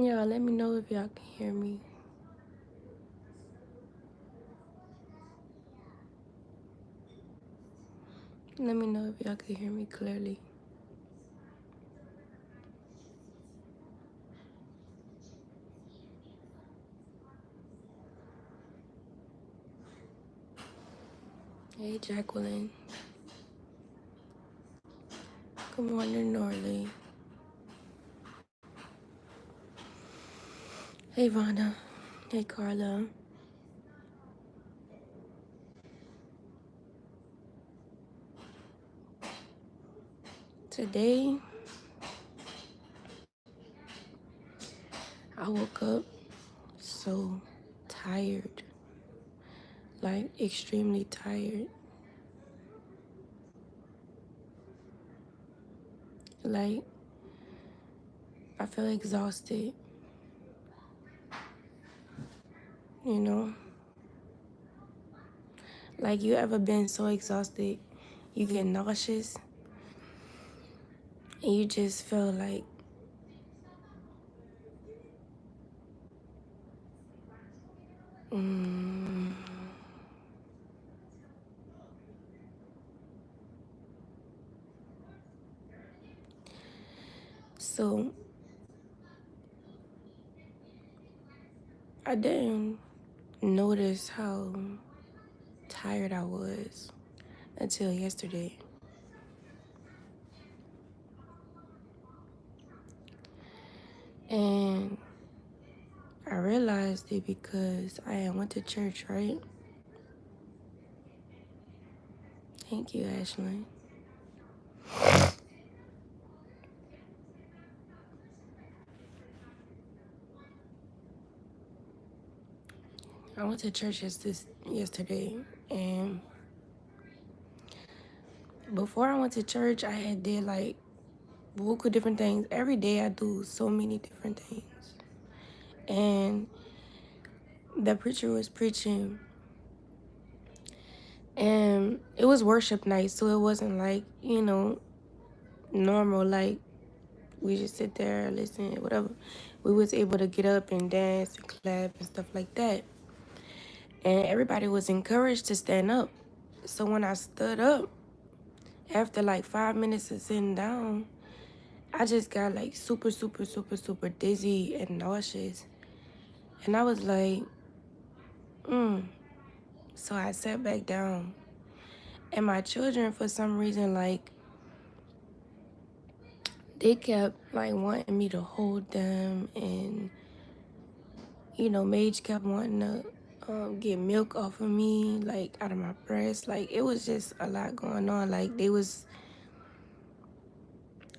Yeah, let me know if y'all can hear me. Let me know if y'all can hear me clearly. Hey, Jacqueline. Good morning, Norley. Hey, Vonda. Hey, Carla. Today, I woke up so tired. Like, extremely tired. Like, I feel exhausted, you know? Like, you ever been so exhausted, you get nauseous, and you just feel like, mm. So, I didn't notice how tired I was until yesterday. And I realized it because I went to church, right? Thank you, Ashley. I went to church yesterday, and before I went to church, I had did like vocal different things. Every day I do so many different things. And the preacher was preaching, and it was worship night, so it wasn't like, normal, like we just sit there, listen, whatever. We was able to get up and dance and clap and stuff like that. And everybody was encouraged to stand up. So when I stood up, after like 5 minutes of sitting down, I just got like super, super, super, super dizzy and nauseous. And I was like, So I sat back down. And my children, for some reason, like, they kept like wanting me to hold them, and Mage kept wanting to get milk off of me, like out of my breast. Like, it was just a lot going on. Like, they was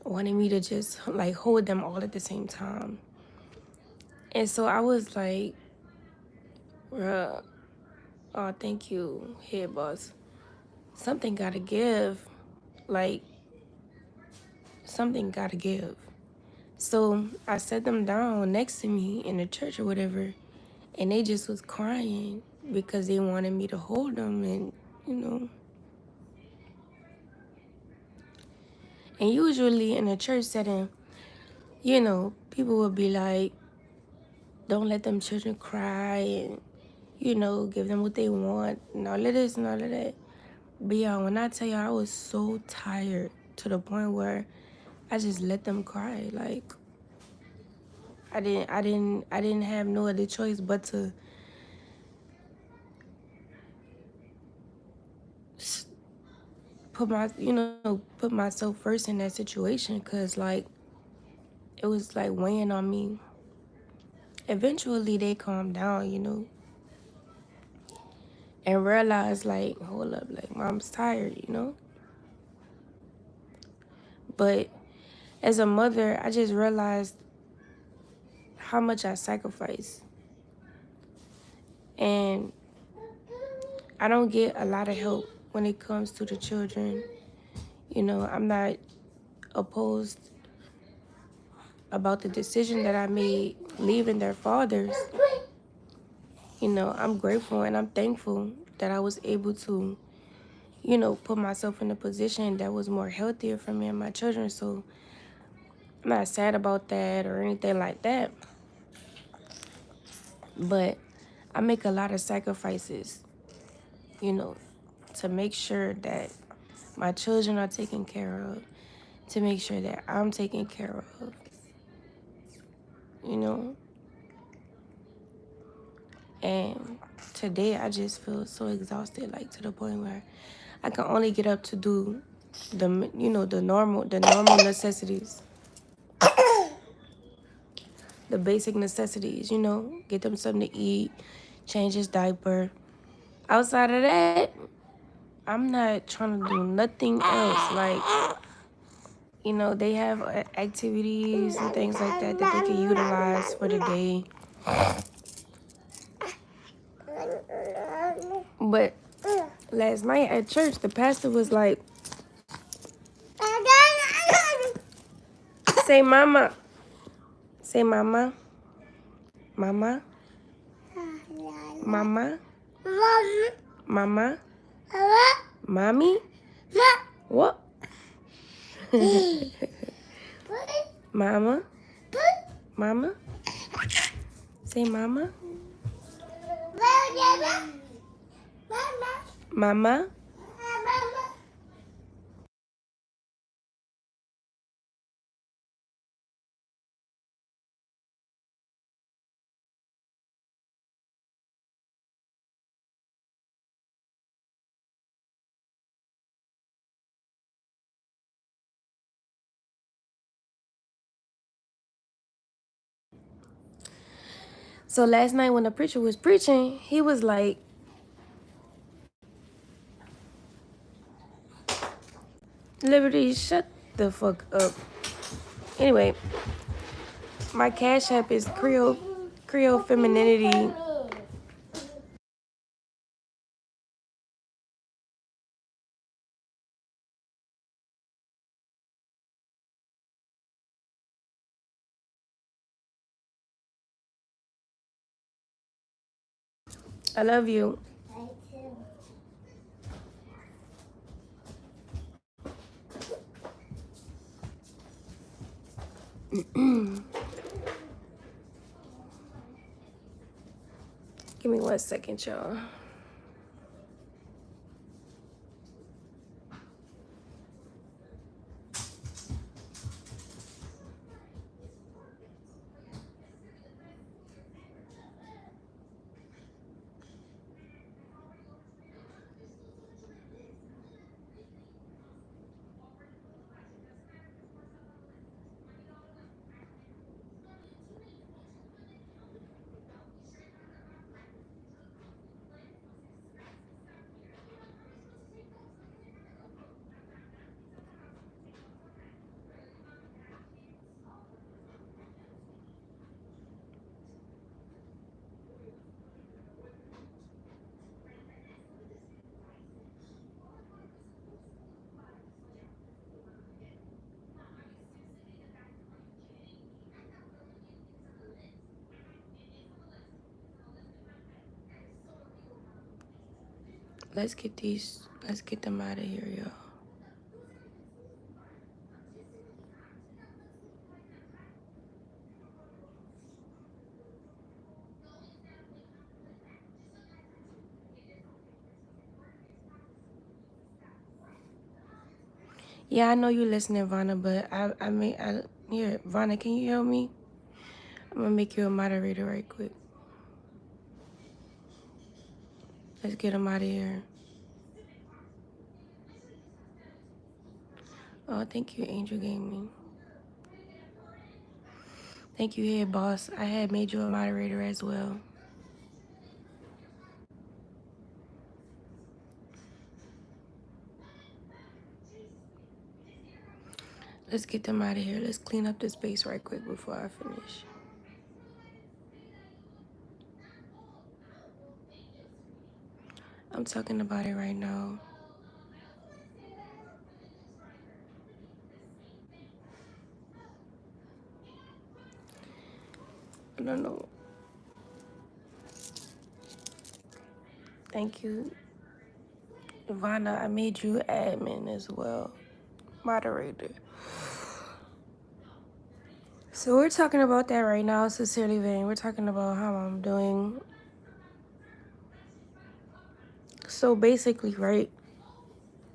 wanting me to just like hold them all at the same time. And so I was like, bruh, oh, thank you, head boss. Something gotta give. Like, something gotta give. So I set them down next to me in the church or whatever, and they just was crying because they wanted me to hold them, and you know. And usually in a church setting, people would be like, don't let them children cry, and give them what they want, and all of this and all of that. But yeah, when I tell you, I was so tired to the point where I just let them cry. Like, I didn't have no other choice but to put myself first in that situation, because like it was like weighing on me. Eventually they calmed down, and realized, like, hold up, like, mom's tired. But as a mother, I just realized how much I sacrifice. And I don't get a lot of help when it comes to the children. I'm not opposed about the decision that I made leaving their fathers. I'm grateful and I'm thankful that I was able to, put myself in a position that was more healthier for me and my children. So I'm not sad about that or anything like that. But I make a lot of sacrifices, you know, to make sure that my children are taken care of, to make sure that I'm taken care of, you know. And today I just feel so exhausted, like to the point where I can only get up to do the normal necessities, the basic necessities, get them something to eat, change his diaper. Outside of that, I'm not trying to do nothing else. Like, they have activities and things like that that they can utilize for the day. But last night at church, the pastor was like, say mama. Say mama. Mama. Mama. Mama. Mommy. What? Mama. Mama. Say mama. Mama. So last night when the preacher was preaching, he was like, Liberty, shut the fuck up. Anyway, my Cash App is Creole Femininity. I love you. Give me 1 second, y'all. Let's get them out of here, y'all. Yeah, I know you listening, Vonna, but here, Vonna, can you help me? I'm gonna make you a moderator right quick. Let's get them out of here. Oh, thank you, Angel Gaming. Thank you, Head Boss. I had made you a moderator as well. Let's get them out of here. Let's clean up the space right quick before I finish. I'm talking about it right now. I don't know. Thank you. Ivana, I made you admin as well. Moderator. So we're talking about that right now, Sincerely Vain. We're talking about how I'm doing. So basically, right,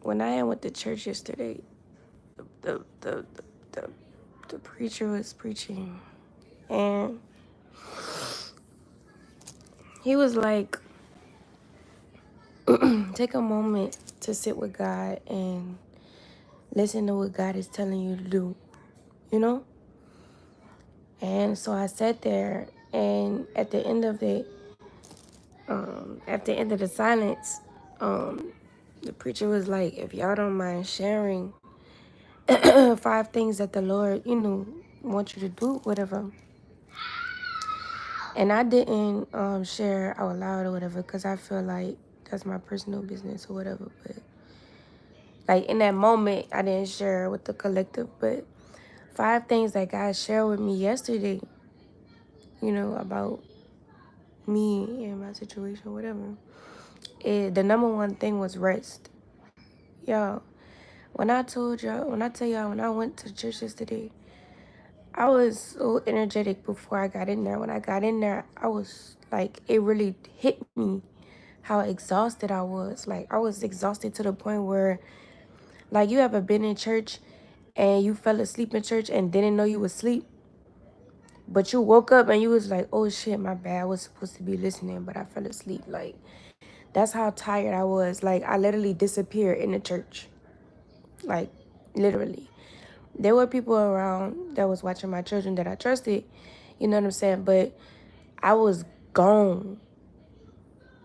when I went to church yesterday, the the the, the, the preacher was preaching, and he was like, take a moment to sit with God and listen to what God is telling you to do, you know? And so I sat there, and at the end of the silence, the preacher was like, if y'all don't mind sharing 5 things that the Lord, want you to do, whatever. And I didn't share out loud or whatever because I feel like that's my personal business or whatever. But like in that moment, I didn't share with the collective. But 5 things that God shared with me yesterday, about me and my situation, whatever. The number one thing was rest. Y'all, when I tell y'all, when I went to church yesterday, I was so energetic before I got in there. When I got in there, I was like, it really hit me how exhausted I was. Like, I was exhausted to the point where, like, you ever been in church and you fell asleep in church and didn't know you was asleep, but you woke up and you was like, oh shit, my bad. I was supposed to be listening, but I fell asleep. Like, that's how tired I was. Like, I literally disappeared in the church. Like, literally. There were people around that was watching my children that I trusted, you know what I'm saying? But I was gone.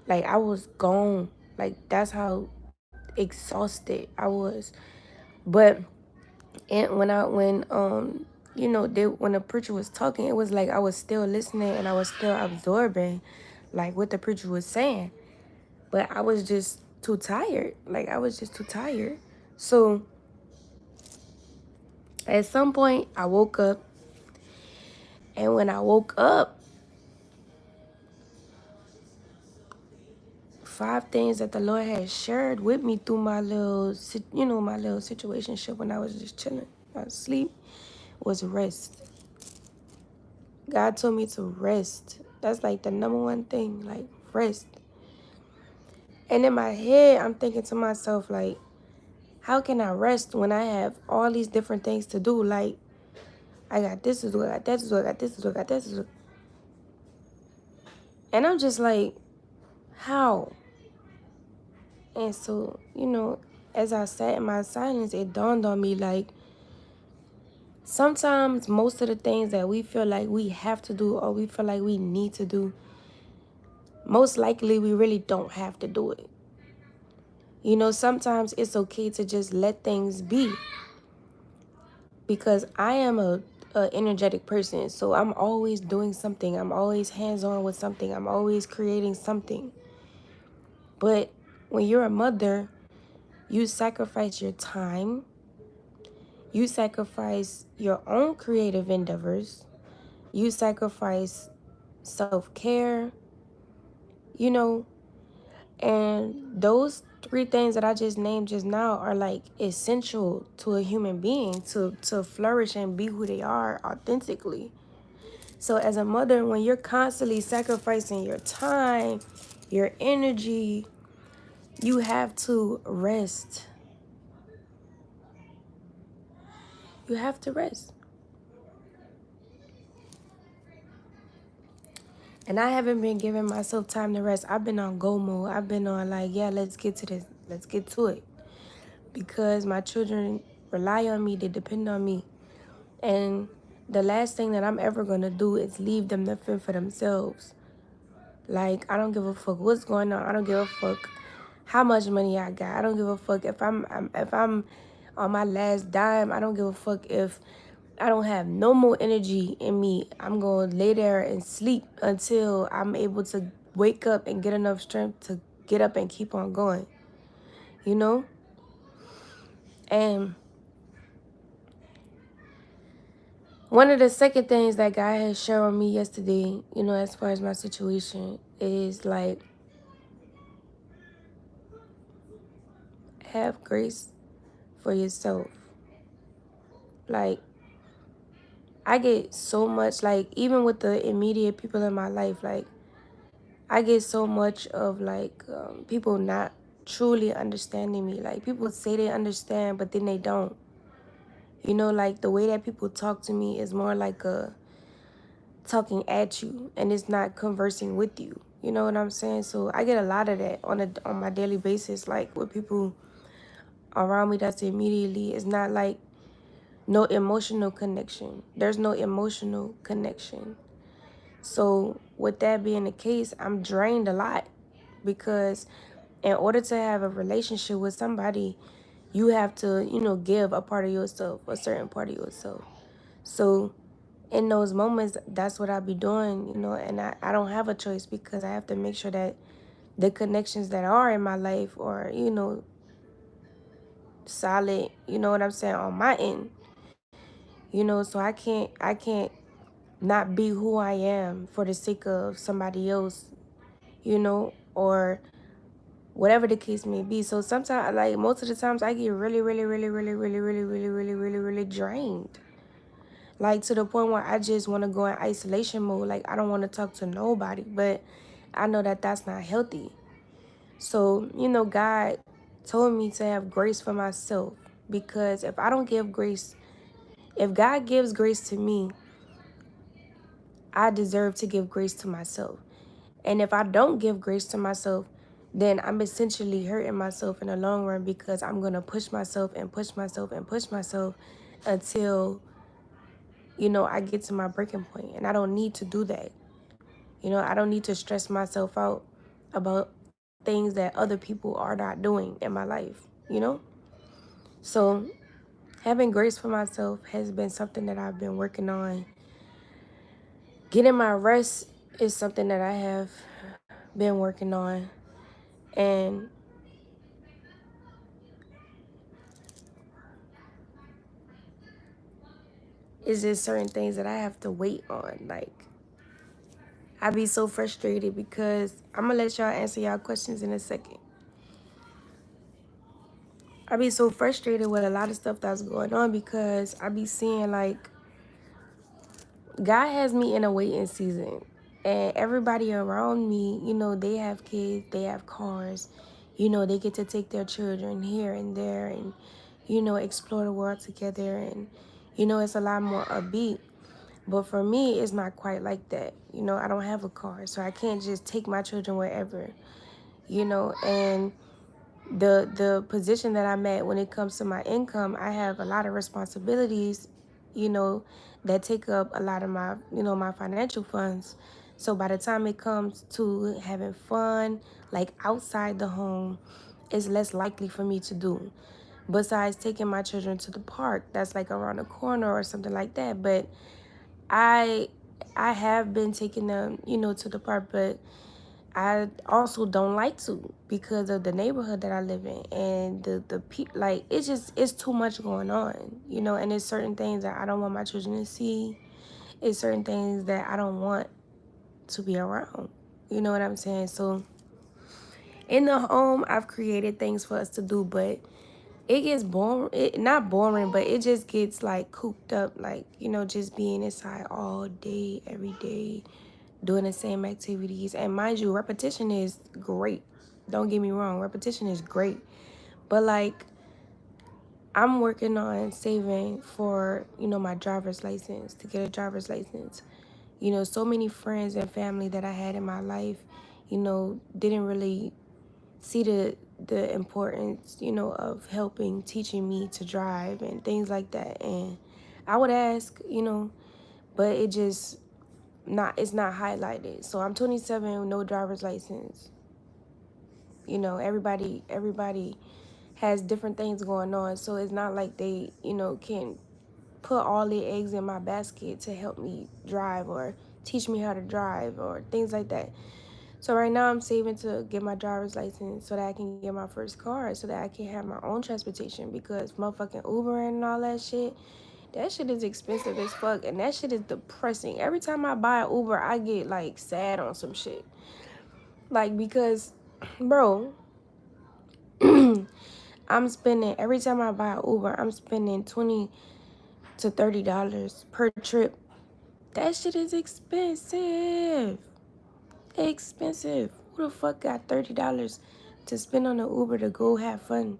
Like, I was gone. Like, that's how exhausted I was. But when the preacher was talking, it was like I was still listening and I was still absorbing like what the preacher was saying. But I was just too tired. Like, I was just too tired. So at some point I woke up, and when I woke up, 5 things that the Lord had shared with me through my my little situationship when I was just chilling, I was asleep, was rest. God told me to rest. That's like the number one thing, like rest. And in my head, I'm thinking to myself, like, how can I rest when I have all these different things to do? Like, I got this to do, I got that to do, I got this to do, I got that to do. And I'm just like, how? And so, as I sat in my silence, it dawned on me, like, sometimes most of the things that we feel like we have to do or we feel like we need to do, most likely we really don't have to do it. Sometimes it's okay to just let things be, because I am a energetic person. So I'm always doing something. I'm always hands-on with something. I'm always creating something. But when you're a mother, you sacrifice your time. You sacrifice your own creative endeavors. You sacrifice self-care, you know, and those 3 things that I just named just now are like essential to a human being to flourish and be who they are authentically. So as a mother, when you're constantly sacrificing your time, your energy, you have to rest. You have to rest. And I haven't been giving myself time to rest. I've been on go mode. I've been on like, yeah, let's get to this. Let's get to it. Because my children rely on me. They depend on me. And the last thing that I'm ever going to do is leave them to fend for themselves. Like, I don't give a fuck what's going on. I don't give a fuck how much money I got. I don't give a fuck if I'm on my last dime. I don't give a fuck if I don't have no more energy in me. I'm going to lay there and sleep until I'm able to wake up and get enough strength to get up and keep on going. You know? And one of the second things that God has shared with me yesterday, as far as my situation, is like, have grace for yourself. Like, I get so much, like, even with the immediate people in my life, like, I get so much of, like, people not truly understanding me. Like, people say they understand, but then they don't. You know, like, the way that people talk to me is more like a talking at you, and it's not conversing with you. You know what I'm saying? So I get a lot of that on my daily basis, like, with people around me that's immediately. It's not like no emotional connection. There's no emotional connection. So with that being the case, I'm drained a lot because in order to have a relationship with somebody, you have to, give a part of yourself, a certain part of yourself. So in those moments, that's what I be doing, and I don't have a choice because I have to make sure that the connections that are in my life are, solid, you know what I'm saying, on my end. So I can't not be who I am for the sake of somebody else, or whatever the case may be. So sometimes, like, most of the times, I get really, really, really, really, really, really, really, really, really, really drained. Like, to the point where I just want to go in isolation mode. Like, I don't want to talk to nobody, but I know that that's not healthy. So, God told me to have grace for myself, because if I don't give grace, if God gives grace to me, I deserve to give grace to myself. And if I don't give grace to myself, then I'm essentially hurting myself in the long run, because I'm going to push myself and push myself and push myself until, I get to my breaking point. And I don't need to do that. I don't need to stress myself out about things that other people are not doing in my life. So having grace for myself has been something that I've been working on. Getting my rest is something that I have been working on. And it's just certain things that I have to wait on. Like, I be so frustrated because I'm going to let y'all answer y'all questions in a second. I be so frustrated with a lot of stuff that's going on because I be seeing, like, God has me in a waiting season. And everybody around me, they have kids, they have cars, they get to take their children here and there and, explore the world together. And, it's a lot more upbeat. But for me, it's not quite like that. I don't have a car, so I can't just take my children wherever, and the position that I'm at when it comes to my income, I have a lot of responsibilities, you know, that take up a lot of my, my financial funds. So by the time it comes to having fun, like outside the home, it's less likely for me to do. Besides taking my children to the park, that's like around the corner or something like that. But I I have been taking them, to the park, but I also don't like to because of the neighborhood that I live in and like, it's too much going on, and there's certain things that I don't want my children to see. It's certain things that I don't want to be around. You know what I'm saying? So in the home, I've created things for us to do, but it gets boring. Not boring, but it just gets like cooped up, like, just being inside all day, every day, doing the same activities. And mind you, repetition is great. Don't get me wrong, repetition is great. But like, I'm working on saving for, my driver's license, to get a driver's license. So many friends and family that I had in my life, didn't really see the importance, of helping, teaching me to drive and things like that. And I would ask, but it's not highlighted. So I'm 27, no driver's license. Everybody has different things going on. So it's not like they, can put all their eggs in my basket to help me drive or teach me how to drive or things like that. So right now I'm saving to get my driver's license so that I can get my first car, so that I can have my own transportation, because motherfucking Uber and all that shit is expensive as fuck, and that shit is depressing. Every time I buy an Uber, I get like sad on some shit. Like, because, bro, I'm spending, every time I buy an Uber, I'm spending to $30 per trip. That shit is expensive. Expensive. Who the fuck got $30 to spend on an Uber to go have fun?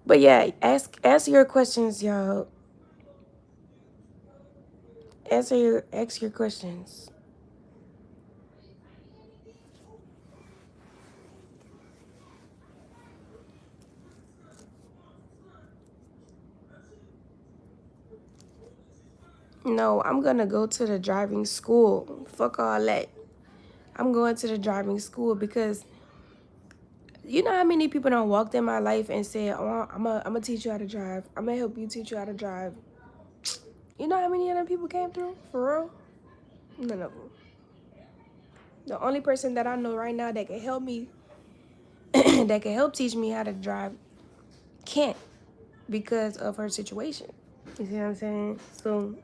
But yeah, ask your questions, y'all. Ask your questions. No, I'm gonna go to the driving school. Fuck all that. I'm going to the driving school because you know how many people don't walked in my life and said, "Oh, I'm gonna teach you how to drive. I'm gonna help you teach you how to drive." You know how many of them people came through for real? None of them. The only person that I know right now that can help me, that can help teach me how to drive, can't because of her situation. You see what I'm saying? So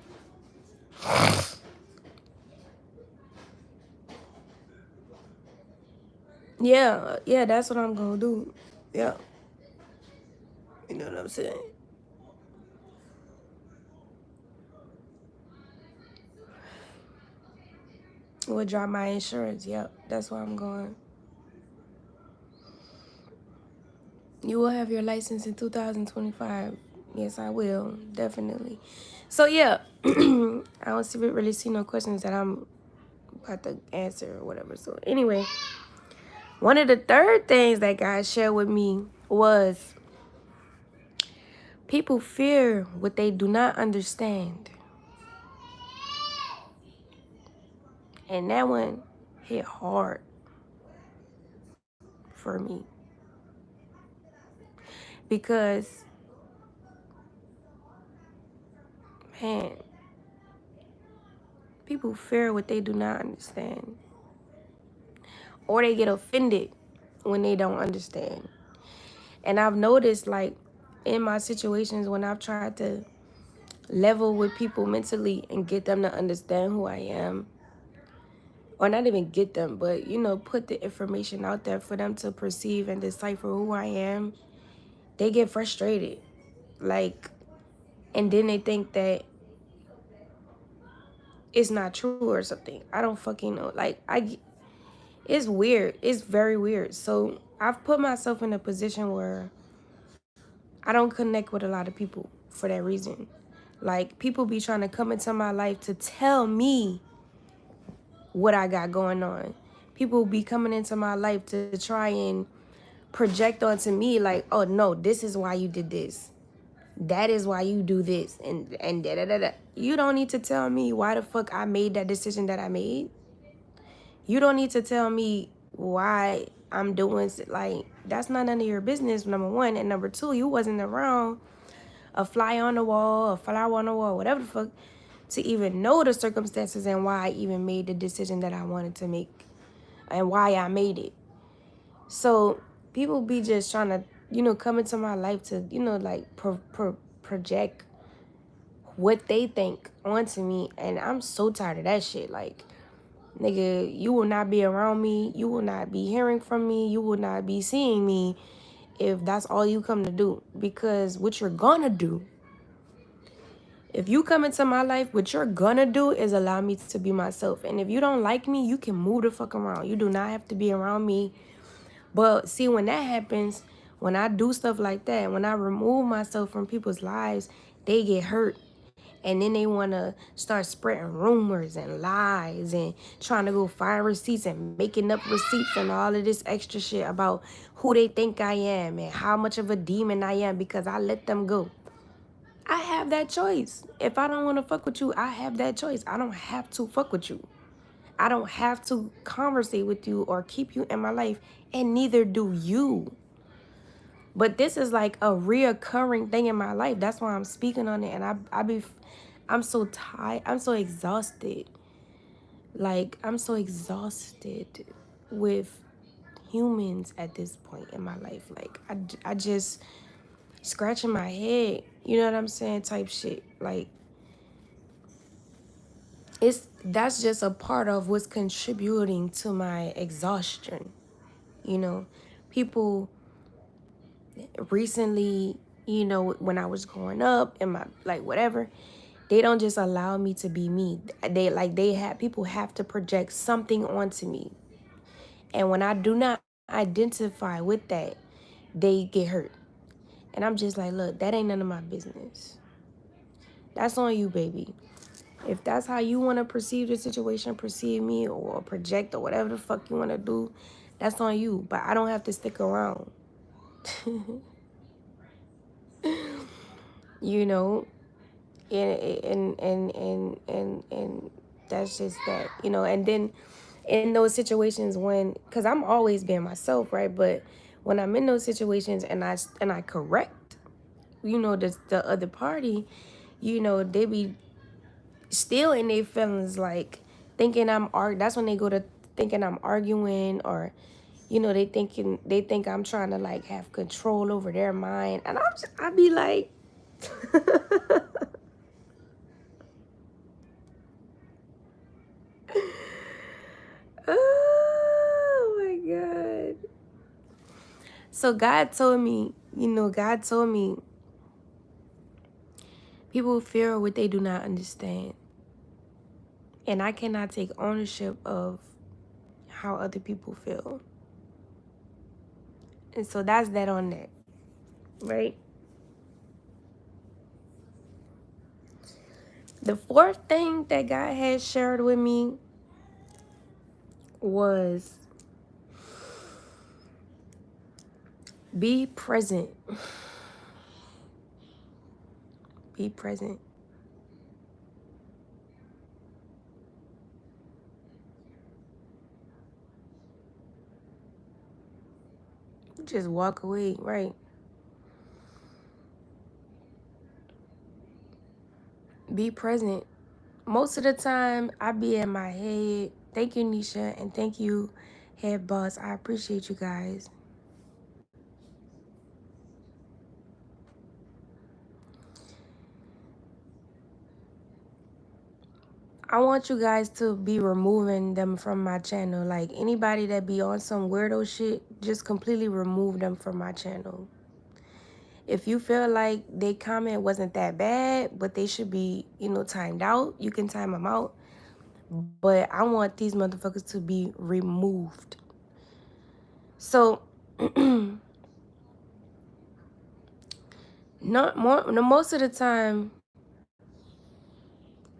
yeah, that's what I'm gonna do. Yeah, you know what I'm saying? Withdraw my insurance. Yep, that's where I'm going. You will have your license in 2025. Yes, I will. Definitely. So, yeah, I don't really see no questions that I'm about to answer or whatever. So, anyway, one of the third things that God shared with me was people fear what they do not understand. And that one hit hard for me because, man, people fear what they do not understand. Or they get offended when they don't understand. And I've noticed, like, in my situations when I've tried to level with people mentally and get them to understand who I am, or not even get them, but, you know, put the information out there for them to perceive and decipher who I am, they get frustrated. Like, and then they think that it's not true or something. I don't fucking know. Like, it's weird. It's very weird. So I've put myself in a position where I don't connect with a lot of people for that reason. Like, people be trying to come into my life to tell me what I got going on. People be coming into my life to try and project onto me like, oh no, this is why you did this. That is why you do this. And da da da da. You don't need to tell me why the fuck I made that decision that I made. You don't need to tell me why I'm doing like that's not none of your business, number one. And number two, you wasn't around a fly on the wall, a flower on the wall, whatever the fuck, to even know the circumstances and why I even made the decision that I wanted to make and why I made it. So people be just trying to, you know, come into my life to, you know, like project what they think onto me. And I'm so tired of that shit. Like, nigga, you will not be around me. You will not be hearing from me. You will not be seeing me if that's all you come to do. Because what you're gonna do, if you come into my life, what you're gonna do is allow me to be myself. And if you don't like me, you can move the fuck around. You do not have to be around me. But see, when that happens, when I do stuff like that, when I remove myself from people's lives, they get hurt. And then they want to start spreading rumors and lies and trying to go find receipts and making up receipts and all of this extra shit about who they think I am and how much of a demon I am because I let them go. I have that choice. If I don't want to fuck with you, I have that choice. I don't have to fuck with you. I don't have to conversate with you or keep you in my life, and neither do you. But this is like a reoccurring thing in my life. That's why I'm speaking on it, and I'm so tired. I'm so exhausted. Like, I'm so exhausted with humans at this point in my life. Like, I just scratching my head, you know what I'm saying, type shit. Like, that's just a part of what's contributing to my exhaustion, you know, people recently, you know, when I was growing up and my like whatever, they don't just allow me to be me. They have people have to project something onto me. And when I do not identify with that, they get hurt. And I'm just like, look, that ain't none of my business. That's on you, baby. If that's how you want to perceive the situation, perceive me, or project, or whatever the fuck you want to do, that's on you. But I don't have to stick around. You know, and that's just that, you know. And then in those situations when, because I'm always being myself, right? But when I'm in those situations and I correct, you know, the other party, you know, they be still in their feelings, like thinking that's when they go to thinking I'm arguing, or you know, they think I'm trying to like have control over their mind, and I be like oh my God. So God told me, you know, God told me people fear what they do not understand. And I cannot take ownership of how other people feel. And so that's that on that, right? The fourth thing that God had shared with me was be present. Be present. Just walk away, right? Be present. Most of the time, I be in my head. Thank you, Nisha, and thank you, Head Boss. I appreciate you guys. I want you guys to be removing them from my channel. Like anybody that be on some weirdo shit, just completely remove them from my channel. If you feel like they comment wasn't that bad, but they should be, you know, timed out, you can time them out. But I want these motherfuckers to be removed. So, not more. No, most of the time,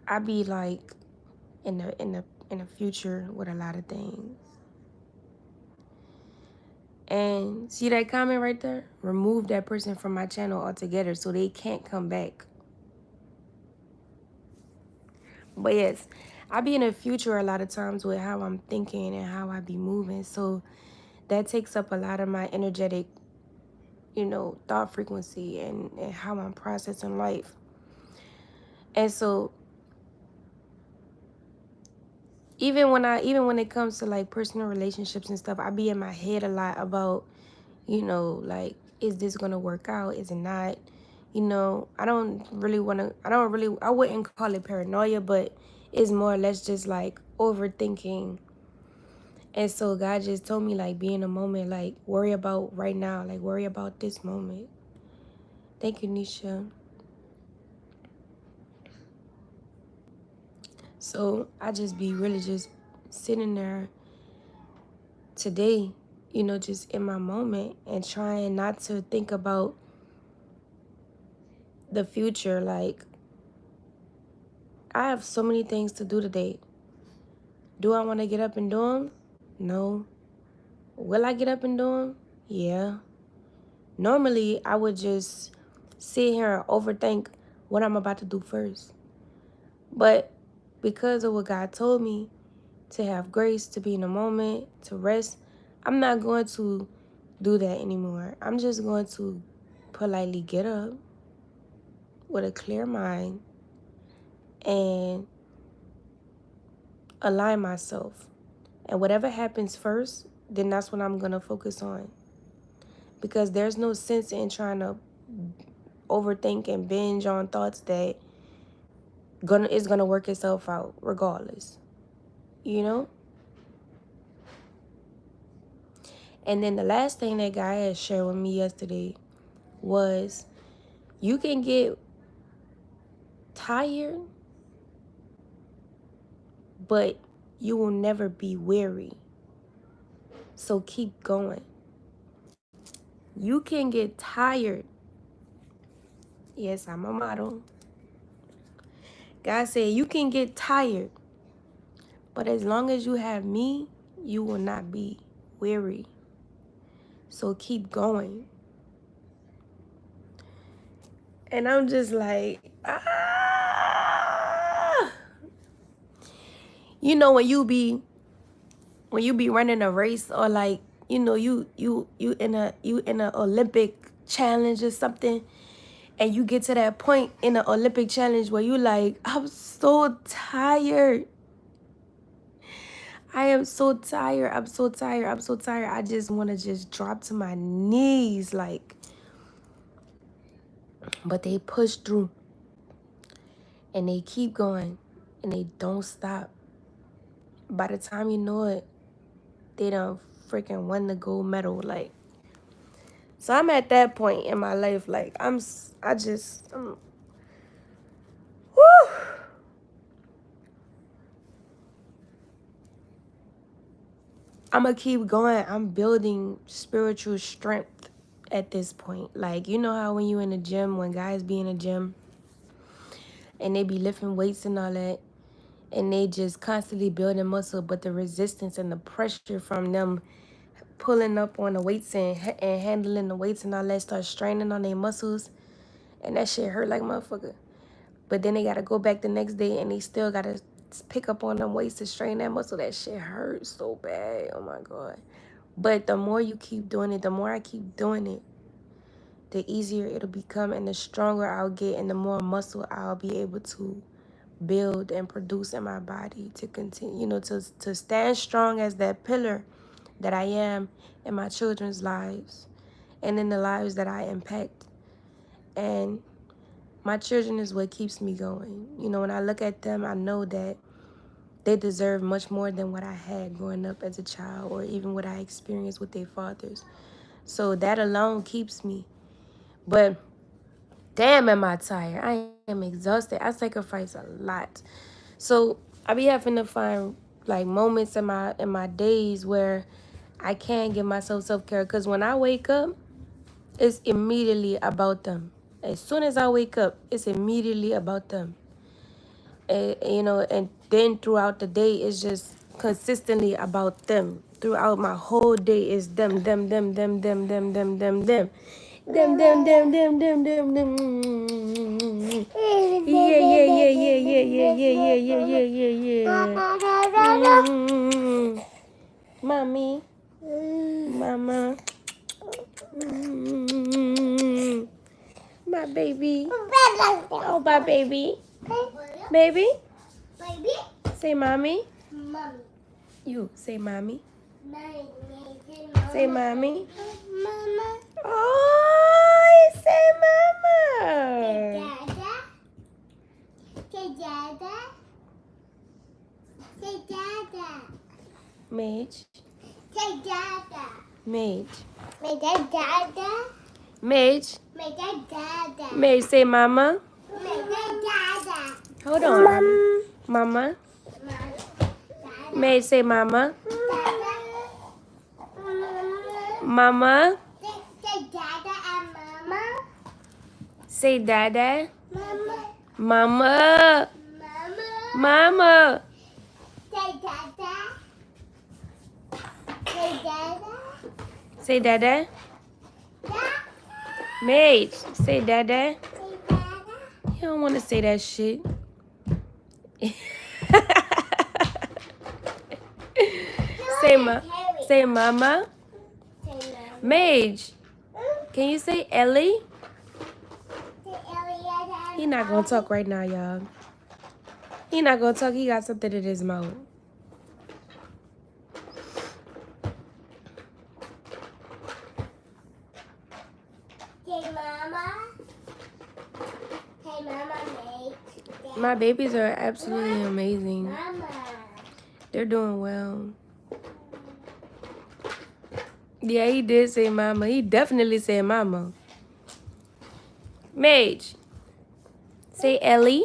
I be like in the future with a lot of things. And see that comment right there? Remove that person from my channel altogether so they can't come back. But yes, I be in the future a lot of times with how I'm thinking and how I be moving. So that takes up a lot of my energetic, you know, thought frequency and how I'm processing life. And so even when it comes to like personal relationships and stuff, I be in my head a lot about, you know, like, is this gonna work out? Is it not? You know, I wouldn't call it paranoia, but it's more or less just like overthinking. And so God just told me, like, be in a moment, like, worry about right now, like, worry about this moment. Thank you, Nisha. So I just be really just sitting there today, you know, just in my moment and trying not to think about the future. Like, I have so many things to do today. Do I want to get up and do them? No. Will I get up and do them? Yeah. Normally, I would just sit here and overthink what I'm about to do first. But because of what God told me, to have grace, to be in the moment, to rest, I'm not going to do that anymore. I'm just going to politely get up with a clear mind and align myself. And whatever happens first, then that's what I'm going to focus on. Because there's no sense in trying to overthink and binge on thoughts that is gonna work itself out regardless. You know? And then the last thing that guy had shared with me yesterday was you can get tired, but you will never be weary. So keep going. You can get tired. Yes, I'm a model. God said you can get tired, but as long as you have me, you will not be weary. So keep going. And I'm just like, ah. You know, when you be running a race, or like, you know, you in a Olympic challenge or something, and you get to that point in the Olympic challenge where you like, I'm so tired. I am so tired. I'm so tired. I'm so tired. I just want to just drop to my knees, like. But they push through, and they keep going, and they don't stop. By the time you know it, they done freaking won the gold medal, like. So I'm at that point in my life, like, I'm whew. I'm gonna keep going. I'm building spiritual strength at this point. Like, you know how when you in the gym, when guys be in the gym and they be lifting weights and all that, and they just constantly building muscle, but the resistance and the pressure from them pulling up on the weights and handling the weights and all that starts straining on their muscles, and that shit hurt like motherfucker. But then they gotta go back the next day and they still gotta pick up on them weights to strain that muscle. That shit hurts so bad. Oh my God. But the more you keep doing it, the more I keep doing it, the easier it'll become, and the stronger I'll get, and the more muscle I'll be able to build and produce in my body to continue, you know, to stand strong as that pillar that I am in my children's lives and in the lives that I impact. And my children is what keeps me going. You know, when I look at them, I know that they deserve much more than what I had growing up as a child, or even what I experienced with their fathers. So that alone keeps me. But damn, am I tired. I am exhausted. I sacrifice a lot. So I be having to find like moments in my days where I can give myself self-care. Because when I wake up, it's immediately about them. As soon as I wake up, it's immediately about them. And, you know, and then throughout the day, it's just consistently about them. Throughout my whole day is them, them, them, them, them, them, them, them, them. Them, them, them, them, them, them, them. Yeah, yeah, yeah, yeah, yeah, yeah, yeah, yeah, yeah, yeah, yeah. Mommy. Mama. My baby. Oh, my baby. Baby. Baby. Say mommy. Mommy. You say mommy. Mommy. Say mommy. Mama. Oh, say mama. Say dada. Say dada. Mage. Say dada. Mage. Say dada. Mage. Say dada. Mage, say mama. Say dada. Hold on. Mama. Mage, say mama. Mama. Say dada and mama. Say dada. Mama. Mama. Mama. Say dada. Say dada. Say dada. Mage, say dada. Say dada. You don't want to say that shit. Say mama. Mage, can you say Ellie? He not gonna talk right now, y'all. He not gonna talk. He got something in his mouth. Hey mama. Hey mama, Mage. My babies are absolutely amazing. Mama. They're doing well. Yeah, he did say mama. He definitely said mama. Mage, say Ellie.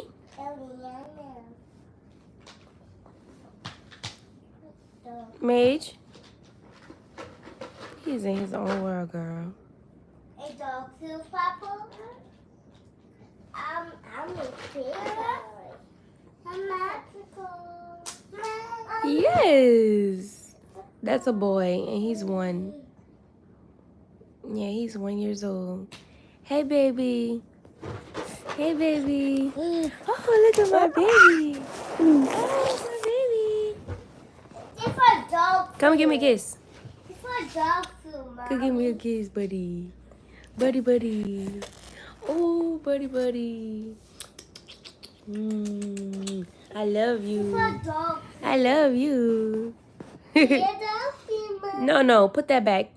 Mage. He's in his own world, girl. A dog too, Papa? I'm a kid. I'm magical. Yes. That's a boy, and he's 1. Yeah, he's 1 years old. Hey, baby. Hey, baby. Oh, look at my baby. Oh, my baby. It's for dog. Come and give me a kiss. It's for dog too, Mom. Come give me a kiss, buddy. Buddy, buddy. Oh, buddy, buddy. I love It's you. for dog. I love you. Yeah, dog too, Mom. No, put that back.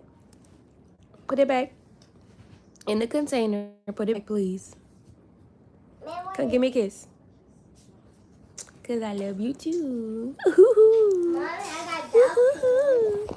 Put it back in the container. Put it back, please. Come give me a kiss. Cause I love you too. Mommy, I got dog food.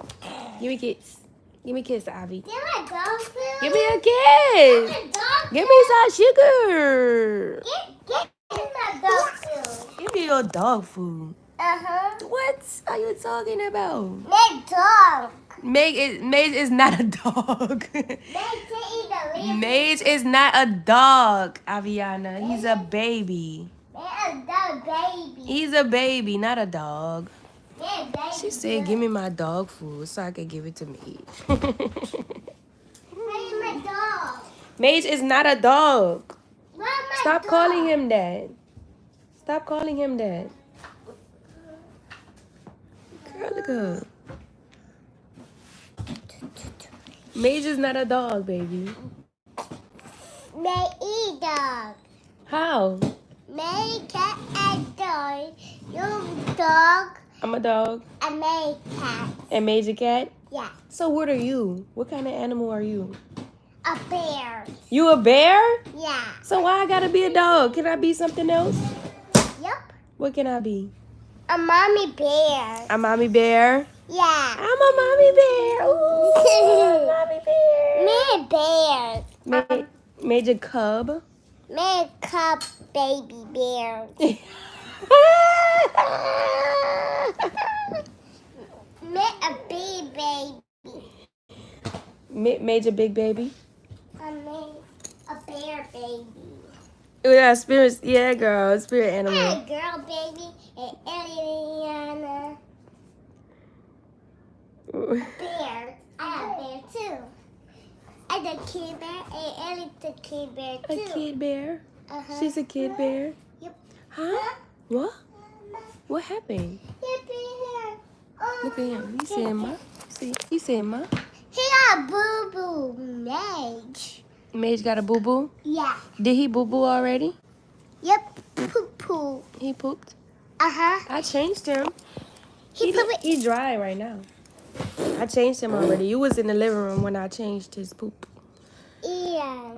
Give me a kiss. Give me a kiss, Abby. Do you like dog food? Give me a I kiss. like dog Give me some sugar. Get my dog food. Give me your dog food. Uh-huh. What are you talking about? Make dog. Mage is not a dog. Make to eat the leaf. Mage is not a dog, Aviana. He's a baby. Make a dog baby. He's a baby, not a dog. Make baby. She said, give me my dog food so I can give it to me. Where's my dog? Mage is not a dog. Where's my Stop dog? calling him that. Stop calling him that. Girl, look up. Mage is not a dog, baby. May eat dog. How? May cat and dog. You dog I'm a dog. and May cat. And Mage a cat? Yeah. So what are you? What kind of animal are you? A bear. You a bear? Yeah. So why I gotta be a dog? Can I be something else? Yep. What can I be? A mommy bear. A mommy bear? Yeah. I'm a mommy bear. Ooh, mommy bear. Me bear. Major cub. Me cub baby bear. Me a big baby. Major big baby. I made a bear baby. Yeah, spirits. Yeah, girl. Spirit Hey, animal. girl baby and Eliana. Bear. I have bear too. And the kid bear and Ellie the kid bear A too. kid bear. Uh-huh. She's a kid bear. Yep. Huh? What? What happened? Yep, bear. Oh. Look at him. He said, "Ma." See, he said, "Ma." He got boo boo mage. Mage got a boo boo. Yeah. Did he boo boo already? Yep. Poo poo. He pooped. Uh-huh. I changed him. He pooped. He dry right now. I changed him already. You was in the living room when I changed his poop. Yeah.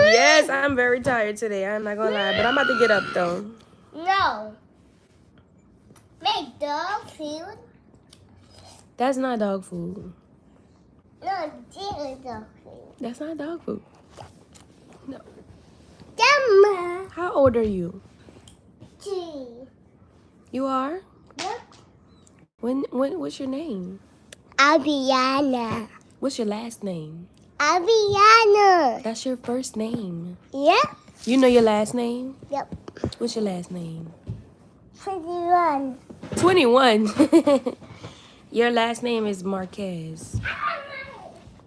Yes, I'm very tired today. I'm not gonna lie, but I'm about to get up though. No. Make dog food. That's not dog food. No, this is dog food. That's not dog food. Grandma. How old are you? 2. You are? Yep. What's your name? Aviana. What's your last name? Aviana. That's your first name. Yep. You know your last name? Yep. What's your last name? 21. 21. Your last name is Marquez.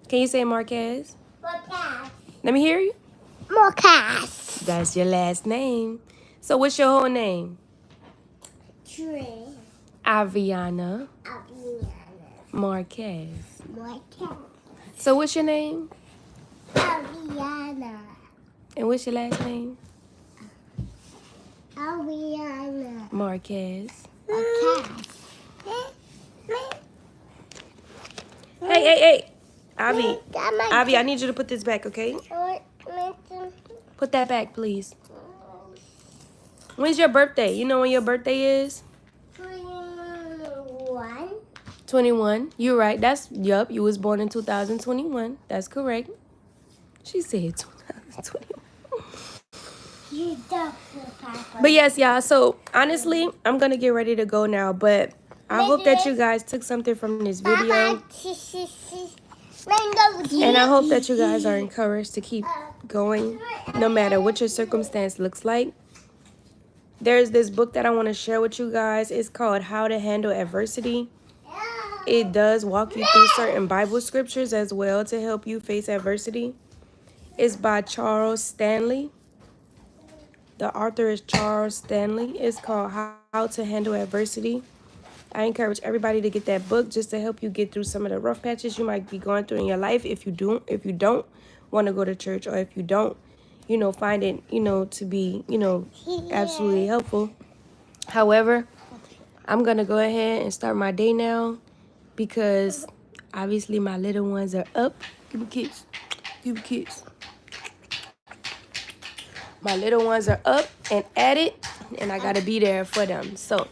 Can you say Marquez? Morcas. Let me hear you. Morcas. That's your last name. So what's your whole name? Tree. Aviana Aviana. Marquez. Morcas. So what's your name? Aviana. And what's your last name? Aviana. Marquez. Morcas. Hey. Avi. Grandma. Avi, I need you to put this back, okay? Put that back, please. When's your birthday? You know when your birthday is? 21. 21. You're right. Yup, you was born in 2021. That's correct. She said 2021. You don't feel But yes, y'all. So honestly, I'm gonna get ready to go now. But I hope that you guys took something from this video. And I hope that you guys are encouraged to keep going no matter what your circumstance looks like. There's this book that I want to share with you guys. It's called How to Handle Adversity. It does walk you through certain Bible scriptures as well to help you face adversity. It's by Charles Stanley. The author is Charles Stanley. It's called How to Handle Adversity. I encourage everybody to get that book just to help you get through some of the rough patches you might be going through in your life if you don't want to go to church, or if you don't, find it, to be, absolutely helpful. However, I'm going to go ahead and start my day now because obviously my little ones are up. Give me kiss. Give me kiss. My little ones are up and at it, and I got to be there for them. So,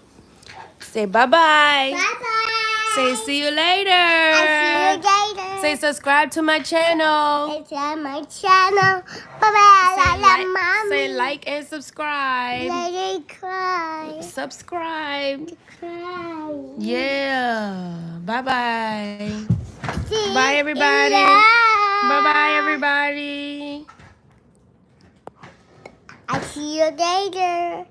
say bye-bye. Bye-bye. Say see you later. I see you later. Say subscribe to my channel. It's on my channel. Bye-bye. Say like and subscribe. Let it cry. Subscribe. Cry. Yeah. Bye-bye. See Bye, everybody. ya. Bye-bye, everybody. I see you later.